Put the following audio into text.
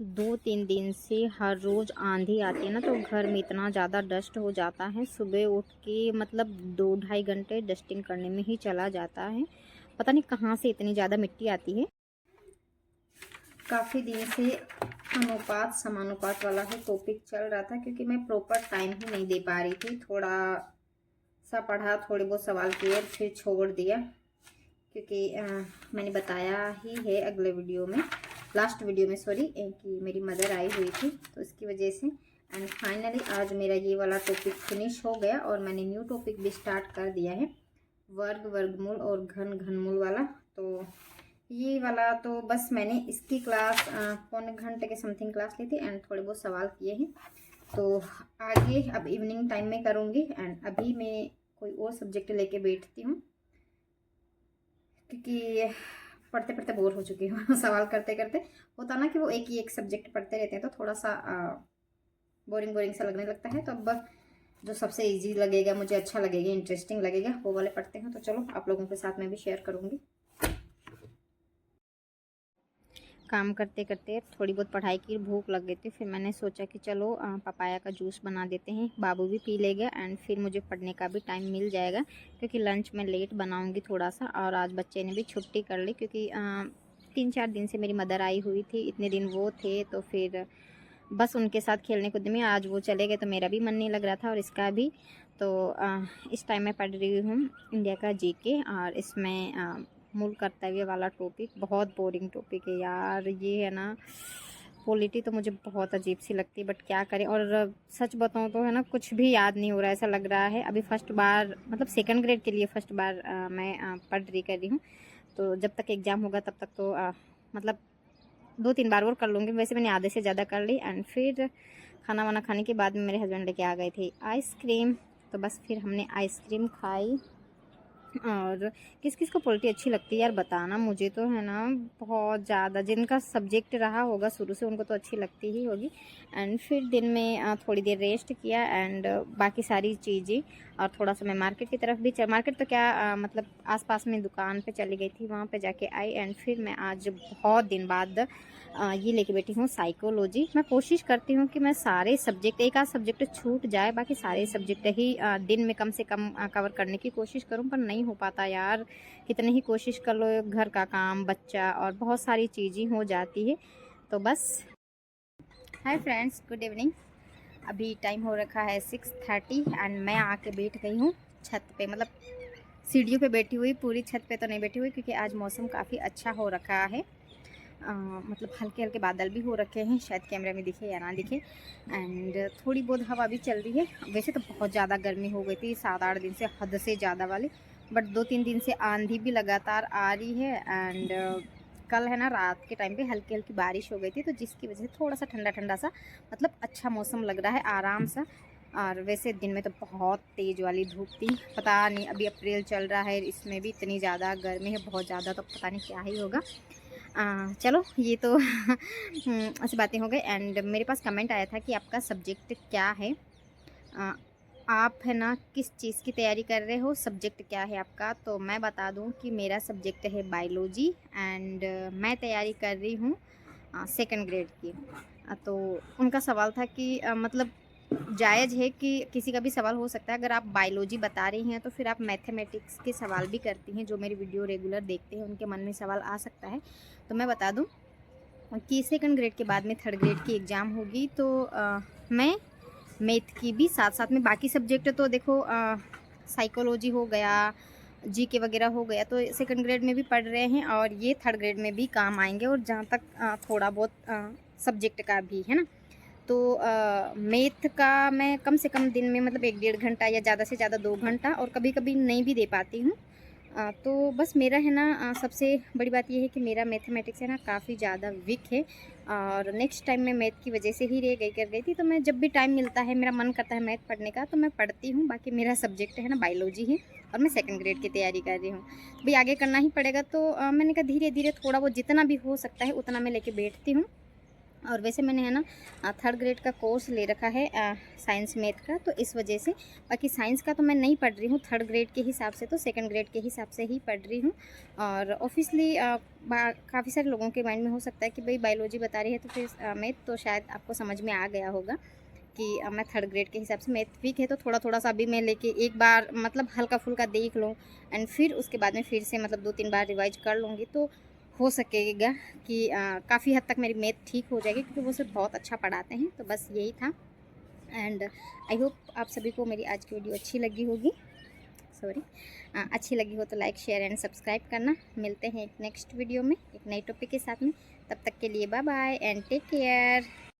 2-3 दिन से हर रोज़ आंधी आती है ना, तो घर में इतना ज़्यादा डस्ट हो जाता है। सुबह उठ के मतलब 2-2.5 घंटे डस्टिंग करने में ही चला जाता है। पता नहीं कहाँ से इतनी ज़्यादा मिट्टी आती है। काफ़ी दिन से अनुपात समानुपात वाला है टॉपिक चल रहा था, क्योंकि मैं प्रॉपर टाइम ही नहीं दे पा रही थी। थोड़ा सा पढ़ा, थोड़े बहुत सवाल किए, फिर छोड़ दिया, क्योंकि मैंने बताया ही है अगले वीडियो में, लास्ट वीडियो में सॉरी, कि मेरी मदर आई हुई थी, तो इसकी वजह से। एंड फाइनली आज मेरा ये वाला टॉपिक फिनिश हो गया और मैंने न्यू टॉपिक भी स्टार्ट कर दिया है, वर्ग, वर्गमूल और घन, घनमूल वाला। तो ये वाला तो बस मैंने इसकी क्लास 1.25 घंटे के समथिंग क्लास ली थी एंड थोड़े बहुत सवाल किए हैं। तो आगे अब इवनिंग टाइम में करूँगी। एंड अभी मैं कोई और सब्जेक्ट लेके बैठती हूँ, क्योंकि पढ़ते पढ़ते बोर हो चुकी हूँ। सवाल करते करते होता ना कि वो एक ही एक सब्जेक्ट पढ़ते रहते हैं, तो थोड़ा सा बोरिंग बोरिंग सा लगने लगता है। तो अब जो सबसे इजी लगेगा, मुझे अच्छा लगेगा, इंटरेस्टिंग लगेगा, वो वाले पढ़ते हैं। तो चलो आप लोगों के साथ मैं भी शेयर करूँगी। काम करते करते थोड़ी बहुत पढ़ाई की भूख लग गई थी, फिर मैंने सोचा कि चलो पपाया का जूस बना देते हैं, बाबू भी पी लेगा एंड फिर मुझे पढ़ने का भी टाइम मिल जाएगा, क्योंकि लंच में लेट बनाऊंगी थोड़ा सा। और आज बच्चे ने भी छुट्टी कर ली, क्योंकि 3-4 दिन से मेरी मदर आई हुई थी, इतने दिन वो थे, तो फिर बस उनके साथ खेलने कूदने में आज वो चले गए, तो मेरा भी मन नहीं लग रहा था और इसका भी। तो इस टाइम मैं पढ़ रही हूँ इंडिया का जीके, और इसमें मूल कर्तव्य वाला टॉपिक बहुत बोरिंग टॉपिक है यार। ये है ना, पॉलिटी तो मुझे बहुत अजीब सी लगती है, बट क्या करें। और सच बताऊँ तो है ना, कुछ भी याद नहीं हो रहा, ऐसा लग रहा है। अभी फर्स्ट बार मतलब सेकंड ग्रेड के लिए फर्स्ट बार मैं पढ़ रही कर रही हूँ। तो जब तक एग्ज़ाम होगा तब तक तो मतलब 2-3 बार और कर लूँगी। वैसे मैंने आधे से ज़्यादा कर ली। एंड फिर खाना वाना खाने के बाद में मेरे हस्बैंड लेके आ गए थे आइसक्रीम, तो बस फिर हमने आइसक्रीम खाई। और किस किस को पॉलिटी अच्छी लगती है यार, बताना मुझे। तो है ना, बहुत ज़्यादा जिनका सब्जेक्ट रहा होगा शुरू से, उनको तो अच्छी लगती ही होगी। एंड फिर दिन में थोड़ी देर रेस्ट किया एंड बाकी सारी चीज़ें, और थोड़ा सा मैं मार्केट की तरफ भी मार्केट तो क्या मतलब आसपास में दुकान पे चली गई थी, वहाँ पे जाके आई। एंड फिर मैं आज बहुत दिन बाद ये लेके बैठी हूँ साइकोलॉजी। मैं कोशिश करती हूँ कि मैं सारे सब्जेक्ट, एक आध सब्जेक्ट छूट जाए, बाकी सारे सब्जेक्ट ही दिन में कम से कम कवर करने की कोशिश करूँ, पर नहीं हो पाता यार। कितनी ही कोशिश कर लो, घर का काम, बच्चा और बहुत सारी चीज़ें हो जाती है। तो बस, हाय फ्रेंड्स, गुड इवनिंग। अभी टाइम हो रखा है 6:30 एंड मैं आके बैठ गई हूँ छत पे, मतलब सीढ़ियों पे बैठी हुई, पूरी छत पे तो नहीं बैठी हुई, क्योंकि आज मौसम काफ़ी अच्छा हो रखा है। मतलब हल्के हल्के बादल भी हो रखे हैं, शायद कैमरे में दिखे या ना दिखे। एंड थोड़ी बहुत हवा भी चल रही है। वैसे तो बहुत ज़्यादा गर्मी हो गई थी 7-8 दिन से, हद से ज़्यादा वाली, बट 2-3 दिन से आंधी भी लगातार आ रही है। एंड कल है ना, रात के टाइम पे हल्की हल्की बारिश हो गई थी, तो जिसकी वजह से थोड़ा सा ठंडा ठंडा सा, मतलब अच्छा मौसम लग रहा है, आराम सा। और वैसे दिन में तो बहुत तेज़ वाली धूप थी। पता नहीं, अभी अप्रैल चल रहा है, इसमें भी इतनी ज़्यादा गर्मी है, बहुत ज़्यादा, तो पता नहीं क्या ही होगा। चलो ये तो ऐसी बातें हो गई। एंड मेरे पास कमेंट आया था कि आपका सब्जेक्ट क्या है, आ, आप है ना किस चीज़ की तैयारी कर रहे हो, सब्जेक्ट क्या है आपका। तो मैं बता दूं कि मेरा सब्जेक्ट है बायोलॉजी एंड मैं तैयारी कर रही हूँ सेकंड ग्रेड की। तो उनका सवाल था कि मतलब जायज़ है कि किसी का भी सवाल हो सकता है, अगर आप बायोलॉजी बता रही हैं तो फिर आप मैथमेटिक्स के सवाल भी करती हैं, जो मेरी वीडियो रेगुलर देखते हैं उनके मन में सवाल आ सकता है। तो मैं बता दूं कि सेकंड ग्रेड के बाद में थर्ड ग्रेड की एग्ज़ाम होगी, तो मैं मैथ की भी साथ साथ में, बाकी सब्जेक्ट तो देखो साइकोलॉजी हो गया, जीके वगैरह हो गया, तो सेकंड ग्रेड में भी पढ़ रहे हैं और ये थर्ड ग्रेड में भी काम आएंगे। और जहाँ तक थोड़ा बहुत सब्जेक्ट का भी है ना, तो मैथ का मैं कम से कम दिन में मतलब 1-1.5 घंटा या ज़्यादा से ज़्यादा 2 घंटा, और कभी कभी नहीं भी दे पाती हूँ। तो बस मेरा है ना सबसे बड़ी बात यह है कि मेरा मैथमेटिक्स है ना काफ़ी ज़्यादा वीक है, और नेक्स्ट टाइम मैं मैथ की वजह से ही रह गई थी। तो मैं जब भी टाइम मिलता है, मेरा मन करता है मैथ पढ़ने का, तो मैं पढ़ती हूँ। बाकी मेरा सब्जेक्ट है ना बायोलॉजी है, और मैं सेकंड ग्रेड की तैयारी कर रही हूँ। भाई आगे करना ही पड़ेगा, तो मैंने कहा धीरे धीरे थोड़ा वो जितना भी हो सकता है उतना मैं लेके बैठती हूँ। और वैसे मैंने है ना 3rd ग्रेड का कोर्स ले रखा है साइंस मैथ का, तो इस वजह से बाकी साइंस का तो मैं नहीं पढ़ रही हूँ 3rd ग्रेड के हिसाब से, तो 2nd ग्रेड के हिसाब से ही पढ़ रही हूँ। और ऑब्वियसली काफ़ी सारे लोगों के माइंड में हो सकता है कि भाई बायोलॉजी बता रही है तो फिर मैथ, तो शायद आपको समझ में आ गया होगा कि मैं 3rd ग्रेड के हिसाब से मैथ वीक है, तो थोड़ा थोड़ा सा अभी मैं लेके एक बार मतलब हल्का फुल्का देख लूँ एंड फिर उसके बाद में फिर से मतलब 2-3 बार रिवाइज कर लूँगी, तो हो सकेगा कि काफ़ी हद तक मेरी मैथ ठीक हो जाएगी, क्योंकि वो सिर्फ बहुत अच्छा पढ़ाते हैं। तो बस यही था एंड आई होप आप सभी को मेरी आज की वीडियो अच्छी लगी होगी। सॉरी, अच्छी लगी हो तो लाइक शेयर एंड सब्सक्राइब करना। मिलते हैं एक नेक्स्ट वीडियो में एक नई टॉपिक के साथ में, तब तक के लिए bye bye and take care.